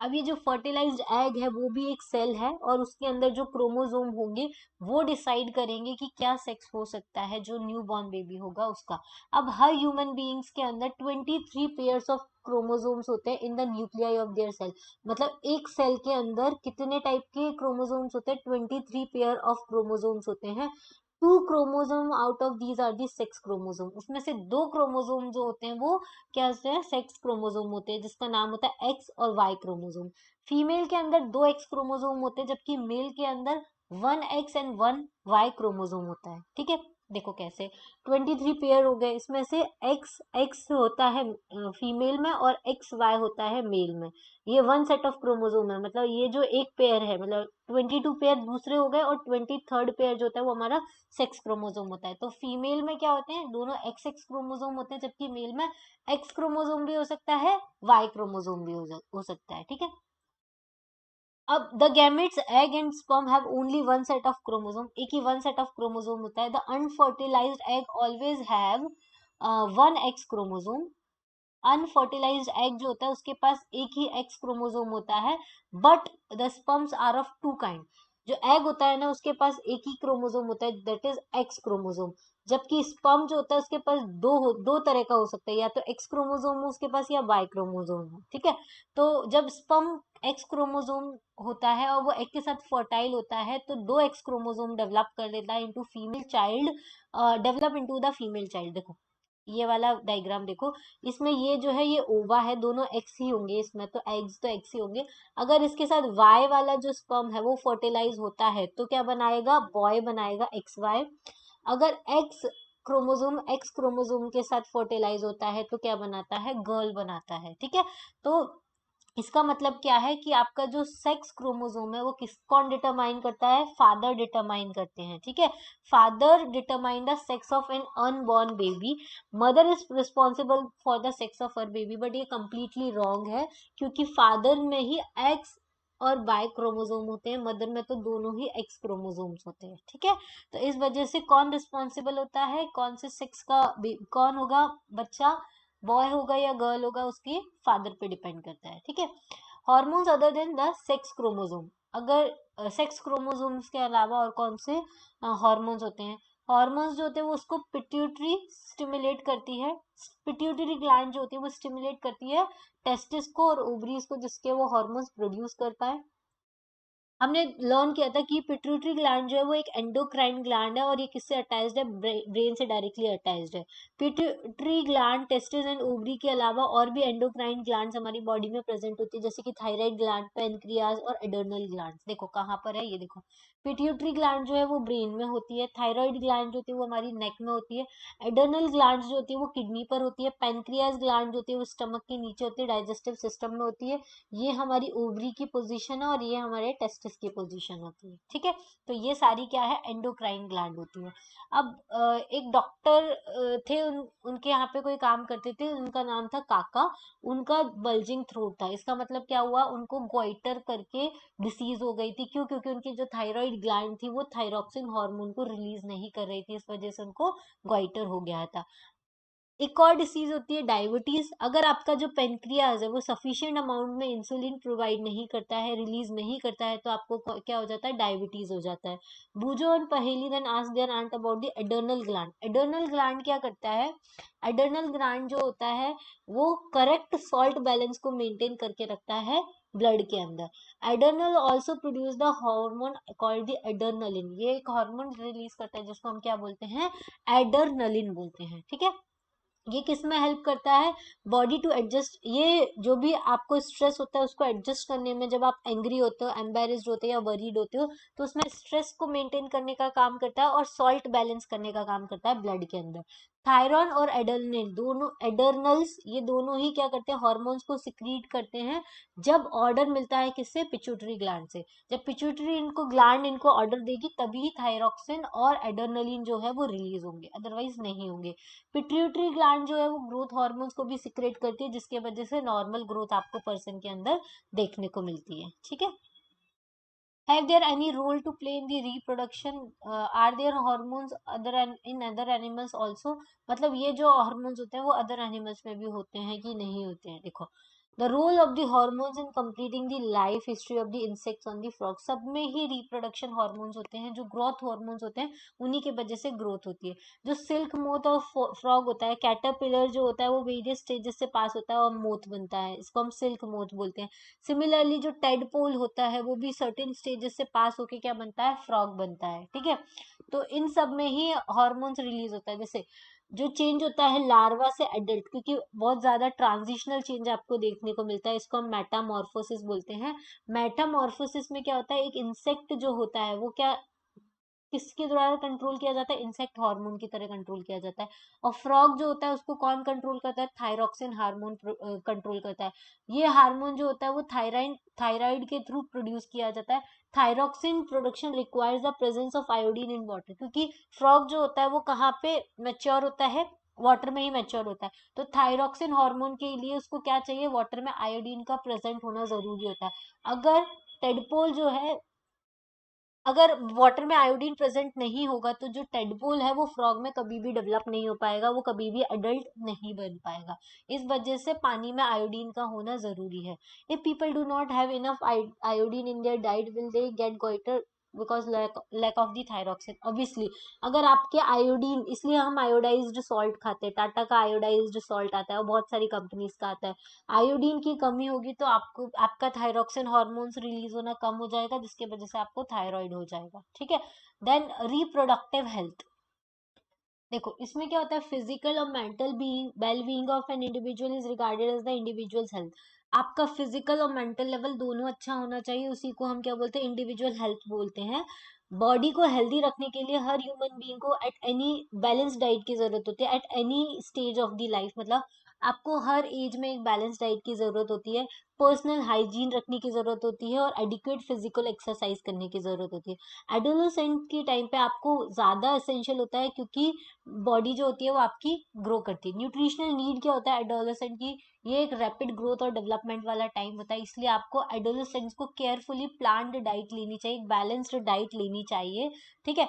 अब ये जो फर्टिलाइज्ड एग है वो भी एक सेल है, और उसके अंदर जो क्रोमोसोम होंगे वो डिसाइड करेंगे कि क्या सेक्स हो सकता है जो न्यू बॉर्न बेबी होगा उसका। अब हर ह्यूमन बीइंग्स के अंदर 23 पेयर्स ऑफ क्रोमोसोम्स होते हैं in the nuclei of their cell. मतलब एक सेल के अंदर कितने टाइप के क्रोमोसोम्स होते हैं? 23 पेयर ऑफ क्रोमोसोम्स होते हैं। 2 chromosome out of these are the sex chromosome. उसमें से 2 क्रोमोसोम जो होते हैं वो क्या होते हैं? सेक्स क्रोमोसोम होते हैं, जिसका नाम होता है एक्स और वाई क्रोमोसोम। फीमेल के अंदर 2 एक्स क्रोमोसोम होते हैं, जबकि मेल के अंदर 1 एक्स एंड 1 वाई क्रोमोसोम होता है। ठीक है, देखो कैसे 23 पेयर हो गए, इसमें से एक्स एक्स होता है फीमेल में और एक्स वाई होता है मेल में। ये 1 सेट ऑफ क्रोमोसोम है, मतलब ये जो एक पेयर है, मतलब 22 पेयर दूसरे हो गए, और 23rd पेयर जो होता है वो हमारा सेक्स क्रोमोसोम होता है। तो फीमेल में क्या होते हैं? दोनों एक्स एक्स क्रोमोसोम होते हैं, जबकि मेल में एक्स क्रोमोसोम भी हो सकता है, वाई क्रोमोसोम भी हो सकता है। ठीक है, अब the gametes egg and sperm have only 1 set of chromosome, एक ही 1 सेट ऑफ क्रोमोसोम होता है। The unfertilised egg always have 1 x chromosome. Unfertilised egg जो होता है उसके पास एक ही एक्स क्रोमोसोम होता है, but the sperms are of 2 kind. जो एग होता है ना उसके पास एक ही क्रोमोसोम होता है, दैट इज एक्स क्रोमोसोम। जबकि स्पर्म जो होता है उसके पास दो तरह का हो सकता है, या तो एक्स क्रोमोसोम हो उसके पास, या वाई क्रोमोसोम हो। ठीक है, तो जब स्पर्म एक्स क्रोमोसोम होता है और वो एग के साथ फर्टाइल होता है, तो 2 एक्स क्रोमोसोम डेवलप कर देता है into female child, develop into the female child. देखो ये वाला डायग्राम देखो, इसमें ये जो है ये ओवा है, दोनों एक्स ही होंगे इसमें, तो एक्स ही होंगे। अगर इसके साथ वाई वाला जो स्पर्म है वो फर्टिलाइज होता है तो क्या बनाएगा? बॉय बनाएगा, एक्स वाई। अगर एक्स क्रोमोसोम के साथ फर्टिलाइज होता है तो क्या बनाता है? गर्ल बनाता है। ठीक है, तो इसका मतलब क्या है कि आपका जो सेक्स क्रोमोसोम है वो किस कौन डिटरमाइन करता है? फादर डिटरमाइन करते हैं। ठीक है, father determine the sex of an unborn baby, mother is responsible for the sex of her baby. But ये कंप्लीटली रॉन्ग है, क्योंकि फादर में ही एक्स और वाई क्रोमोसोम होते हैं, मदर में तो दोनों ही एक्स क्रोमोसोम्स होते हैं। ठीक है, तो इस वजह से कौन रिस्पॉन्सिबल होता है? कौन से सेक्स का कौन होगा बच्चा, बॉय होगा या गर्ल होगा, उसके फादर पे डिपेंड करता है। ठीक है, hormones other than the sex chromosome. अगर सेक्स क्रोमोसोम्स के अलावा और कौन से हॉर्मोन्स होते हैं? हॉर्मोन्स जो होते हैं वो उसको पिट्यूटरी स्टिमुलेट करती है। पिट्यूटरी ग्लैंड जो होती है वो स्टिमुलेट करती है टेस्टिस को और ओवरीज को, जिसके वो हॉर्मोन्स प्रोड्यूस कर पाए। हमने लर्न किया था कि पिट्यूटरी ग्लैंड जो है वो एक एंडोक्राइन ग्लैंड है, और ये किससे अटैच्ड है? ब्रेन से डायरेक्टली अटैच्ड है। Pituitary gland testis and ovary के अलावा और भी एंडोक्राइन ग्लैंड्स हमारी बॉडी में प्रेजेंट होती है, जैसे कि थायराइड ग्लैंड, पेनक्रियाज और एडर्नल ग्लैंड। देखो कहाँ पर है ये, देखो पिट्यूटरी ग्लैंड जो है वो ब्रेन में होती है, थायराइड ग्लैंड जो होती है वो हमारी नेक में होती है, एडर्नल ग्लैंड जो होती है वो किडनी पर होती है, पेनक्रियाज ग्लैंड जो होती है वो स्टमक के नीचे होती है, डाइजेस्टिव सिस्टम में होती है। ये हमारी ओवरी की पोजीशन है और ये हमारे टेस्टिस की पोजीशन होती है। ठीक है, तो ये सारी क्या है? एंडोक्राइन ग्लैंड होती है। अब एक डॉक्टर थे, उनके यहाँ पे कोई काम करते थे, उनका नाम था काका। उनका बल्जिंग थ्रोट था। इसका मतलब क्या हुआ? उनको गोइटर करके डिसीज हो गई थी। क्यों? क्योंकि उनकी जो थायराइड ग्लैंड थी वो थायरोक्सिन हार्मोन को रिलीज नहीं कर रही थी, इस वजह से उनको गोइटर हो गया था। एक और डिसीज होती है डायबिटीज। अगर आपका जो पेनक्रियाज है वो सफिशिएंट अमाउंट में इंसुलिन प्रोवाइड नहीं करता है, रिलीज नहीं करता है, तो आपको क्या हो जाता है? डायबिटीज हो जाता है। बूझो और Paheli then ask their aunt about the adrenal gland. Adrenal gland क्या करता है? एडर्नल ग्लैंड जो होता है वो करेक्ट सॉल्ट बैलेंस को मेंटेन करके रखता है ब्लड के अंदर। Adrenal also produce the hormone called the adrenaline. ये एक हार्मोन रिलीज करता है जिसको हम क्या बोलते हैं? एडर्नलिन बोलते हैं। ठीक है, ये किस में हेल्प करता है? Body to adjust. ये जो भी आपको स्ट्रेस होता है उसको एडजस्ट करने में, जब आप एंग्री होते हो, एम्बेरस्ड होते हो या वरीड होते हो, तो उसमें स्ट्रेस को मेंटेन करने का काम करता है और सॉल्ट बैलेंस करने का काम करता है ब्लड के अंदर। थायरॉन और एडर्नल दोनों, एडर्नल्स ये दोनों ही क्या करते हैं? हॉर्मोन्स को सिक्रीट करते हैं, जब ऑर्डर मिलता है किससे? पिट्यूटरी ग्लैंड से। जब पिट्यूटरी इनको ऑर्डर देगी तभी थायरोक्सिन और एडर्नलिन जो है वो रिलीज होंगे, अदरवाइज नहीं होंगे। पिट्यूटरी ग्लैंड जो है वो ग्रोथ हार्मोन्स को भी सिक्रेट करती है, जिसके वजह से नॉर्मल ग्रोथ आपको पर्सन के अंदर देखने को मिलती है। ठीक है, have there any role to play in the reproduction? Are there hormones other in other animals also? मतलब ये जो हार्मोन्स होते हैं वो अदर एनिमल्स में भी होते हैं कि नहीं होते हैं? देखो the role of the hormones in completing the life history of the insects on the frog, सब में ही रिप्रोडक्शन हॉर्मोन्स होते हैं, जो ग्रोथ हॉर्मोन्स होते हैं उन्हीं के वजह से ग्रोथ होती है। जो सिल्क मोथ और फ्रॉग होता है, कैटरपिलर जो होता है वो वेरियस स्टेजेस से पास होता है और मोथ बनता है, इसको हम सिल्क मोथ बोलते हैं। सिमिलरली जो टेडपोल होता है वो भी सर्टेन स्टेजेस से पास होके क्या बनता है, फ्रॉग बनता है, ठीक है। तो इन सब में ही हॉर्मोन्स रिलीज होता है। जैसे जो चेंज होता है लार्वा से एडल्ट, क्योंकि बहुत ज्यादा ट्रांजिशनल चेंज आपको देखने को मिलता है, इसको हम मेटामॉर्फोसिस बोलते हैं। मेटामॉर्फोसिस में क्या होता है, एक इंसेक्ट जो होता है वो क्या, किसके द्वारा कंट्रोल किया जाता है, इंसेक्ट हार्मोन की तरह कंट्रोल किया जाता है। और फ्रॉग जो होता है उसको कौन कंट्रोल करता है, थायरॉक्सिन हार्मोन कंट्रोल करता है। ये हार्मोन जो होता है वो थायराइड के थ्रू प्रोड्यूस किया जाता है। Thyroxine production requires the presence of iodine in water, क्योंकि फ्रॉग जो होता है वो कहाँ पे मैच्योर होता है, वाटर में ही मैच्योर होता है। तो थायरॉक्सिन हार्मोन के लिए उसको क्या चाहिए, वाटर में आयोडीन का प्रेजेंट होना जरूरी होता है। अगर टेडपोल जो है, अगर वाटर में आयोडीन प्रेजेंट नहीं होगा तो जो टेडपोल है वो फ्रॉग में कभी भी डेवलप नहीं हो पाएगा, वो कभी भी अडल्ट नहीं बन पाएगा। इस वजह से पानी में आयोडीन का होना जरूरी है। If people do not have enough iodine in their diet, will they get goitre because lack of the thyroxine. Obviously अगर आपके आयोडीन, इसलिए हम आयोडाइज्ड सॉल्ट खाते हैं, टाटा का आयोडाइज्ड सॉल्ट आता है और बहुत सारी कंपनीज का आता है। आयोडीन की कमी होगी तो आपको आपका थायरॉक्सिन हार्मोन्स रिलीज होना कम हो जाएगा, जिसकी वजह से आपको थायराइड हो जाएगा, ठीक है। देन रिप्रोडक्टिव हेल्थ, देखो इसमें क्या होता है, फिजिकल और mental being well being of an individual is regarded as the individual's health. आपका फिजिकल और मेंटल लेवल दोनों अच्छा होना चाहिए, उसी को हम क्या बोलते हैं, इंडिविजुअल हेल्थ बोलते हैं। बॉडी को हेल्दी रखने के लिए हर ह्यूमन बीइंग को एट एनी बैलेंस डाइट की जरूरत होती है, at any stage of the life, मतलब आपको हर एज में एक बैलेंस डाइट की जरूरत होती है। पर्सनल हाइजीन रखने की जरूरत होती है और एडिक्वेट फिजिकल एक्सरसाइज करने की जरूरत होती है। एडोलेसेंट के टाइम पे आपको ज्यादा एसेंशियल होता है, क्योंकि बॉडी जो होती है वो आपकी ग्रो करती है। न्यूट्रिशनल नीड क्या होता है एडोलेसेंट की, ये एक रैपिड ग्रोथ और डेवलपमेंट वाला टाइम होता है, इसलिए आपको एडोलेसेंट्स को केयरफुली प्लान्ड डाइट लेनी चाहिए, बैलेंस्ड डाइट लेनी चाहिए, ठीक है।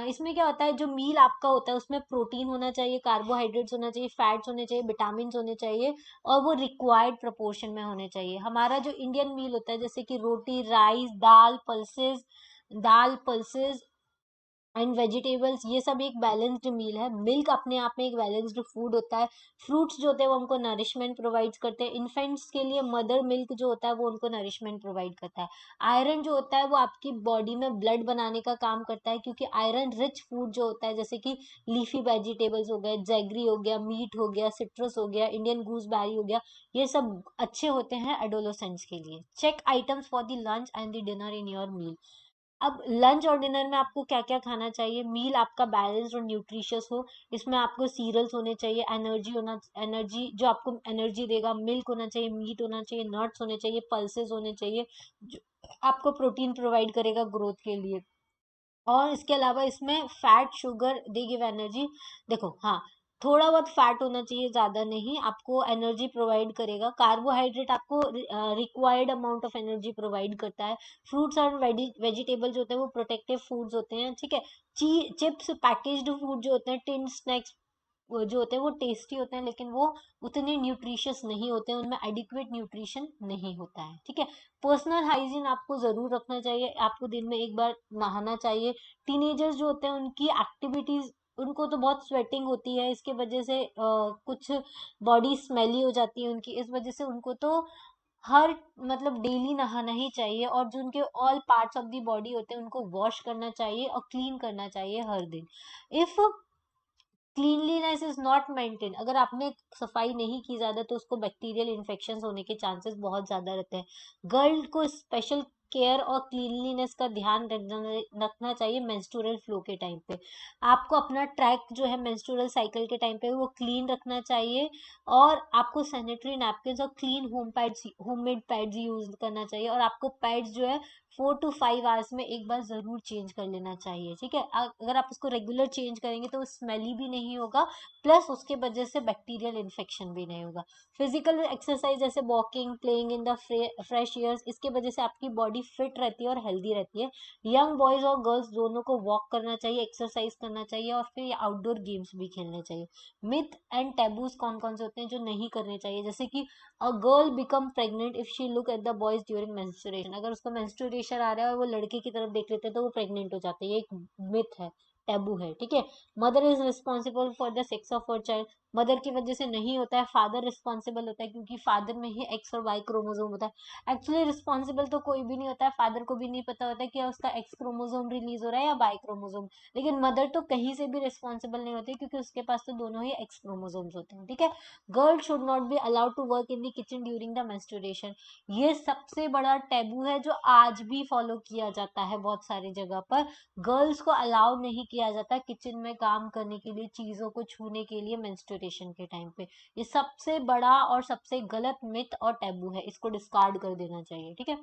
इसमें क्या होता है, जो मील आपका होता है उसमें प्रोटीन होना चाहिए, कार्बोहाइड्रेट्स होना चाहिए, फैट्स होने चाहिए, विटामिन होने चाहिए, और वो रिक्वायर्ड प्रोपोर्शन में होने चाहिए। हमारा जो इंडियन मील होता है, जैसे कि रोटी, राइस, दाल पल्सेस एंड वेजिटेबल्स, ये सब एक बैलेंस्ड मील है। मिल्क अपने आप में एक बैलेंस्ड फूड होता है। फ्रूट्स जो होते हैं वो हमको नरिशमेंट प्रोवाइड करते हैं। इन्फेंट्स के लिए मदर मिल्क जो होता है वो उनको नरिशमेंट प्रोवाइड करता है। आयरन जो होता है वो आपकी बॉडी में ब्लड बनाने का काम करता है, क्योंकि आयरन रिच फूड जो होता है, जैसे कि लीफी वेजिटेबल्स हो गए, जैगरी हो गया, मीट हो गया, सिट्रस हो गया, इंडियन गूसबेरी हो गया, ये सब अच्छे होते हैं एडोलोसेंट्स के लिए। Check items for the lunch and the dinner in your meal. अब लंच और डिनर में आपको क्या क्या खाना चाहिए, मील आपका बैलेंस्ड और न्यूट्रिशियस हो। इसमें आपको सीरियल्स होने चाहिए, एनर्जी जो आपको एनर्जी देगा, मिल्क होना चाहिए, मीट होना चाहिए, नट्स होने चाहिए, पल्सेस होने चाहिए, जो आपको प्रोटीन प्रोवाइड करेगा ग्रोथ के लिए। और इसके अलावा इसमें fat, sugar, they give energy. देखो हाँ, थोड़ा बहुत फैट होना चाहिए, ज्यादा नहीं, आपको एनर्जी प्रोवाइड करेगा। कार्बोहाइड्रेट आपको required amount of energy provide करता है। फ्रूट्स और वेजिटेबल जो होते हैं वो प्रोटेक्टिव फूड्स होते हैं, ठीक है। चिप्स, पैकेज्ड फूड जो होते हैं, टिन स्नैक्स वो जो होते हैं वो टेस्टी होते हैं, लेकिन वो उतने न्यूट्रिशियस नहीं होते हैं, उनमें एडिक्वेट न्यूट्रिशन नहीं होता है, ठीक है। पर्सनल हाइजीन आपको जरूर रखना चाहिए, आपको दिन में एक बार नहाना चाहिए। टीनेजर्स जो होते हैं उनकी एक्टिविटीज, उनको तो बहुत स्वेटिंग होती है, इसके वजह से कुछ बॉडी स्मेली हो जाती है उनकी, इस वजह से उनको तो हर मतलब डेली नहाना ही चाहिए, और जो उनके all parts of the body होते हैं उनको वॉश करना चाहिए और क्लीन करना चाहिए हर दिन। If cleanliness is not maintain, अगर आपने सफाई नहीं की ज्यादा तो उसको बैक्टीरियल इन्फेक्शन होने के चांसेस बहुत ज्यादा रहते हैं। गर्ल को स्पेशल केयर और क्लीनलीनेस का ध्यान रखना चाहिए मेंस्ट्रुअल फ्लो के टाइम पे। आपको अपना ट्रैक जो है मेंस्ट्रुअल साइकिल के टाइम पे वो क्लीन रखना चाहिए, और आपको सैनिटरी नैपकिन और क्लीन होममेड पैड्स यूज करना चाहिए, और आपको पैड्स जो है 4 to 5 आवर्स में एक बार जरूर चेंज कर लेना चाहिए, ठीक है। अगर आप उसको रेगुलर चेंज करेंगे तो स्मेली भी नहीं होगा, प्लस उसके वजह से बैक्टीरियल इन्फेक्शन भी नहीं होगा। फिजिकल एक्सरसाइज जैसे walking, playing in the fresh air, इसके वजह से आपकी बॉडी फिट रहती है और हेल्दी रहती है। यंग बॉयज और गर्ल्स दोनों को वॉक करना चाहिए, एक्सरसाइज करना चाहिए और फिर आउटडोर गेम्स भी खेलने चाहिए। मिथ एंड टैबूज कौन कौन से होते हैं जो नहीं करने चाहिए, जैसे कि a girl become pregnant if she look at the boys during menstruation, अगर उसका मेंस्ट्रुएशन आ रहा है और वो लड़के की तरफ देख लेते हैं तो वो प्रेग्नेंट हो जाते हैं, ये एक मिथ है, टैबू है, ठीक है। Mother is responsible for the sex of her child, mother की वजह से नहीं होता है, फादर रिस्पॉन्सिबल होता है, क्योंकि फादर में ही एक्स और वाई क्रोमोसोम होता है। एक्चुअली रिस्पॉन्सिबल तो कोई भी नहीं होता है, फादर को भी नहीं पता होता है कि उसका एक्स क्रोमोसोम रिलीज हो रहा है या वाई क्रोमोसोम, लेकिन मदर तो कहीं से भी रिस्पॉन्सिबल नहीं होती क्योंकि उसके पास तो दोनों ही एक्स क्रोमोसोम्स होते हैं, ठीक है। Girl should not be allowed to work in the kitchen during the menstruation, ये सबसे बड़ा टैबू है जो आज भी फॉलो किया जाता है बहुत सारी जगह पर। गर्ल्स को अलाउ नहीं किया जाता किचन में काम करने के लिए, चीजों को छूने के लिए मेंस्ट्रुएशन के टाइम पे। ये सबसे बड़ा और सबसे गलत मिथ और टैबू है, इसको डिस्कार्ड कर देना चाहिए, ठीक है।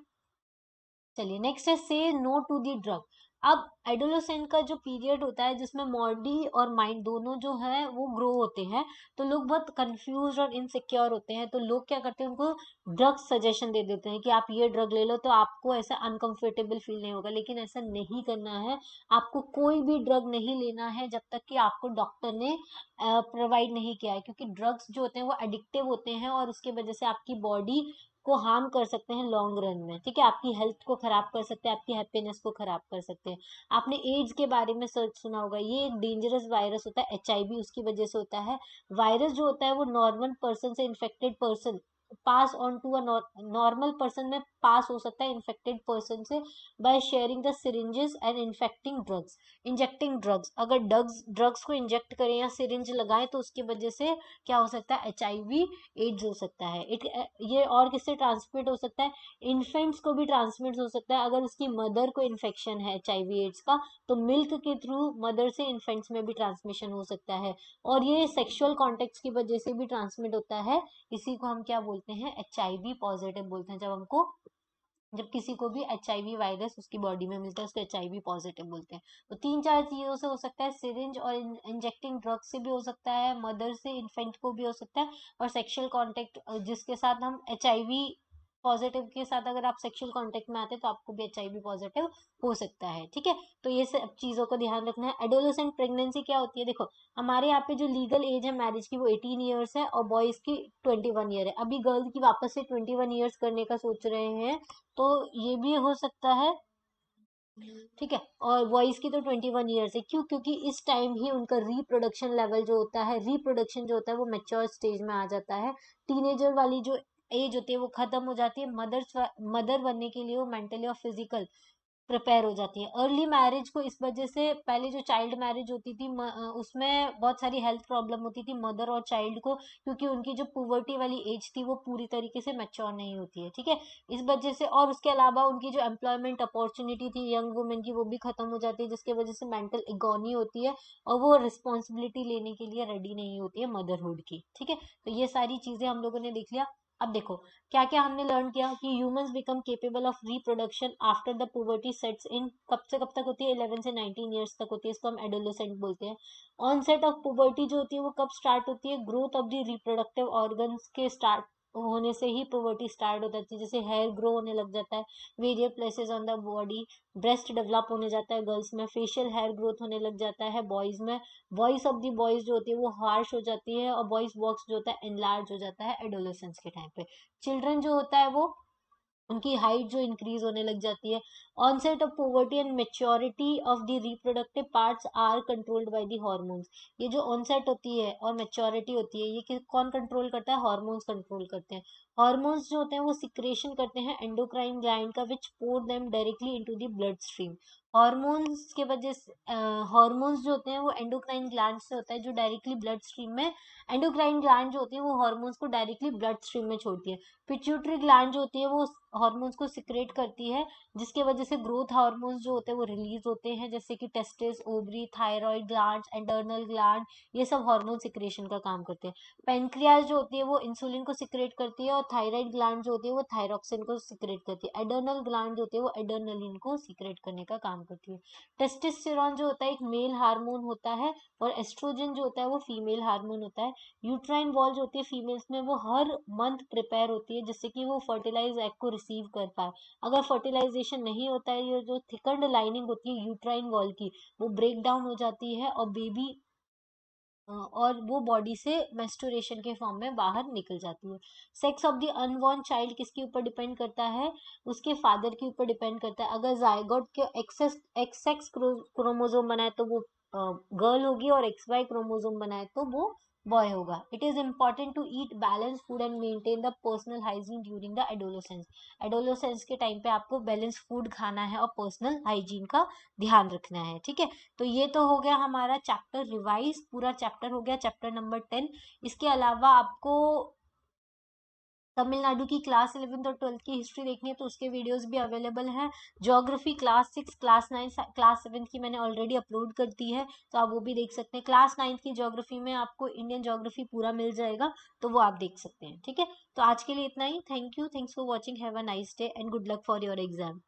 चलिए नेक्स्ट है से नो टू दी ड्रग। अब एडोलेसेंट का जो पीरियड होता है जिसमें बॉडी और माइंड दोनों जो है वो ग्रो होते हैं, तो लोग बहुत कंफ्यूज और इनसिक्योर होते हैं, तो लोग क्या करते हैं उनको ड्रग सजेशन दे देते हैं कि आप ये ड्रग ले लो तो आपको ऐसा अनकंफर्टेबल फील नहीं होगा, लेकिन ऐसा नहीं करना है। आपको कोई भी ड्रग नहीं लेना है जब तक कि आपको डॉक्टर ने प्रोवाइड नहीं किया है, क्योंकि ड्रग्स जो होते हैं वो एडिक्टिव होते हैं और उसके वजह से आपकी बॉडी को हार्म कर सकते हैं लॉन्ग रन में, ठीक है। आपकी हेल्थ को खराब कर सकते हैं, आपकी हैप्पीनेस को खराब कर सकते हैं। आपने एड्स के बारे में सर्च सुना होगा, ये एक डेंजरस वायरस होता है, HIV उसकी वजह से होता है। वायरस जो होता है वो नॉर्मल पर्सन से infected person pass on to a normal person में पास हो सकता है इन्फेक्टेड पर्सन से by sharing the syringes and infecting drugs, injecting drugs, अगर ड्रग्स को इंजेक्ट करें या सिरिंज लगाएं तो उसकी वजह से क्या हो सकता है, HIV एड्स हो सकता है। ये और किससे ट्रांसमिट हो सकता है, इन्फेंट्स को भी ट्रांसमिट हो सकता है, अगर उसकी मदर को इन्फेक्शन है HIV एड्स का तो मिल्क के थ्रू मदर से इन्फेंट्स में भी ट्रांसमिशन हो सकता है। और ये सेक्सुअल कॉन्टेक्ट की वजह से भी ट्रांसमिट होता है, इसी को हम क्या बोलते हैं, HIV पॉजिटिव बोलते हैं। जब किसी को भी HIV वायरस उसकी बॉडी में मिलता है उसको HIV पॉजिटिव बोलते हैं। तो 3-4 चीजों से हो सकता है, सिरिंज और इंजेक्टिंग ड्रग से भी हो सकता है, मदर से इन्फेंट को भी हो सकता है, और सेक्सुअल कांटेक्ट जिसके साथ हम HIV पॉजिटिव के साथ अगर आप सेक्सुअल कांटेक्ट में आते हैं तो आपको भी HIV पॉजिटिव हो सकता है, ठीक है। तो ये सब चीजों को ध्यान रखना है। एडोलेसेंट प्रेगनेंसी क्या होती है, देखो हमारे यहाँ पे जो लीगल एज है मैरिज की वो 18 ईयर्स है और बॉयज की 21 ईयर है। अभी गर्ल्स की वापस से 21 ईयर्स करने का सोच रहे हैं, तो ये भी हो सकता है, ठीक है। और बॉयज की तो 21 ईयर्स है, क्यों, क्योंकि इस टाइम ही उनका रिप्रोडक्शन लेवल जो होता है, रिप्रोडक्शन जो होता है वो मेच्योर स्टेज में आ जाता है। टीनेजर वाली जो एज होती है वो खत्म हो जाती है, मदर बनने के लिए वो मेंटली और फिजिकल प्रिपेयर हो जाती है। अर्ली मैरिज को इस वजह से, पहले जो चाइल्ड मैरिज होती थी उसमें बहुत सारी हेल्थ प्रॉब्लम होती थी मदर और चाइल्ड को, क्योंकि उनकी जो पुवर्टी वाली एज थी वो पूरी तरीके से मैच्योर नहीं होती है, ठीक है। इस वजह से, और उसके अलावा उनकी जो एम्प्लॉयमेंट अपॉर्चुनिटी थी यंग वुमेन की वो भी खत्म हो जाती है, जिसकी वजह से मेंटल इगोनी होती है और वो रिस्पॉन्सिबिलिटी लेने के लिए रेडी नहीं होती है मदरहुड की, ठीक है। तो ये सारी चीजें हम लोगों ने देख लिया। अब देखो क्या क्या हमने लर्न किया कि humans become capable of reproduction after the puberty sets in, कब से कब तक होती है, 11 से 19 ईयर्स तक होती है, इसको हम एडोलेसेंट बोलते हैं। ऑनसेट ऑफ पुबर्टी जो होती है वो कब स्टार्ट होती है, growth of the reproductive organs के स्टार्ट होने से ही पुबर्टी स्टार्ट हो जाती है, जैसे हेयर ग्रो होने लग जाता है various places on the body, breast develop होने जाता है गर्ल्स में, फेशियल हेयर ग्रोथ होने लग जाता है बॉयज में, वॉइस ऑफ द बॉयज जो होती है वो हार्श हो जाती है और वॉइस बॉक्स जो होता है एनलार्ज हो जाता है एडोलेसेंस के टाइम पे। चिल्ड्रन जो होता है वो, उनकी हाइट जो इंक्रीज होने लग जाती है। Onset of puberty and maturity of the reproductive parts are controlled by the hormones, ये जो ऑनसेट होती है और मेच्योरिटी होती है ये कौन कंट्रोल करता है, हार्मोन्स कंट्रोल करते हैं। हार्मोन्स जो होते हैं वो सिक्रेशन करते हैं एंडोक्राइन ग्लैंड का, which pour them directly into the blood stream, hormones के वजह से हॉर्मोन्स जो होते हैं वो एंडोक्राइन ग्लैंड से होता है, जो डायरेक्टली ब्लड स्ट्रीम में, एंडोक्राइन ग्लैंड जो होती है वो हॉर्मोन्स को डायरेक्टली ब्लड स्ट्रीम में छोड़ती है। पिट्यूटरी ग्लैंड जो होती है वो हॉर्मोन्स को सिक्रेट करती है, जिसके वजह से ग्रोथ हार्मोन्स जो होते हैं वो रिलीज होते हैं, जैसे कि testis, ovary, thyroid gland, adrenal gland, ये सब हार्मोन सिक्रेशन का काम करते हैं। पेनक्रियाज जो होती है वो इंसुलिन को सिक्रेट करती है, और थायराइड ग्लैंड जो होती है वो थायरोक्सिन को सिक्रेट करती है। एडर्नल ग्लैंड जो होती है वो एडर्नलिन को सिक्रेट करने का काम करती है। टेस्टोस्टेरोन जो होता है एक मेल हार्मोन होता है, और एस्ट्रोजन जो होता है वो फीमेल हार्मोन होता है। यूट्राइन वॉल जो होती है फीमेल्स में, वो हर मंथ प्रिपेयर होती है, जिससे कि वो फर्टिलाइज एग को रिसीव कर पाए। अगर फर्टिलाइजेशन नहीं होता है, ये जो थिकंड लाइनिंग होती है यूट्राइन वॉल की, वो ब्रेक डाउन हो जाती है, और बेबी और वो बॉडी से मेंस्ट्रुएशन के फॉर्म में बाहर निकल जाती है। Sex of the unborn child किसके ऊपर डिपेंड करता है? उसके फादर के ऊपर डिपेंड करता है। अगर जायगोट के एक्स एक्स क्रोमोसोम बनाए तो वो गर्ल होगी, और एक्स वाई क्रोमोसोम बनाए तो वो बॉय होगा। It is important to eat balance food and maintain the personal hygiene during the adolescence. Adolescence के टाइम पे आपको बैलेंस फूड खाना है और पर्सनल हाइजीन का ध्यान रखना है, ठीक है। तो ये तो हो गया हमारा चैप्टर रिवाइज, पूरा चैप्टर हो गया, चैप्टर नंबर 10। इसके अलावा आपको तमिलनाडु की क्लास 11th और 12th की हिस्ट्री देखनी है तो उसके वीडियोस भी अवेलेबल हैं। ज्योग्राफी क्लास 6, क्लास 9, क्लास 7 की मैंने ऑलरेडी अपलोड कर दी है, तो आप वो भी देख सकते हैं। क्लास 9 की ज्योग्राफी में आपको इंडियन ज्योग्राफी पूरा मिल जाएगा, तो वो आप देख सकते हैं, ठीक है। तो आज के लिए इतना ही। Thank you, thanks for watching, have a nice day and good luck for your exam.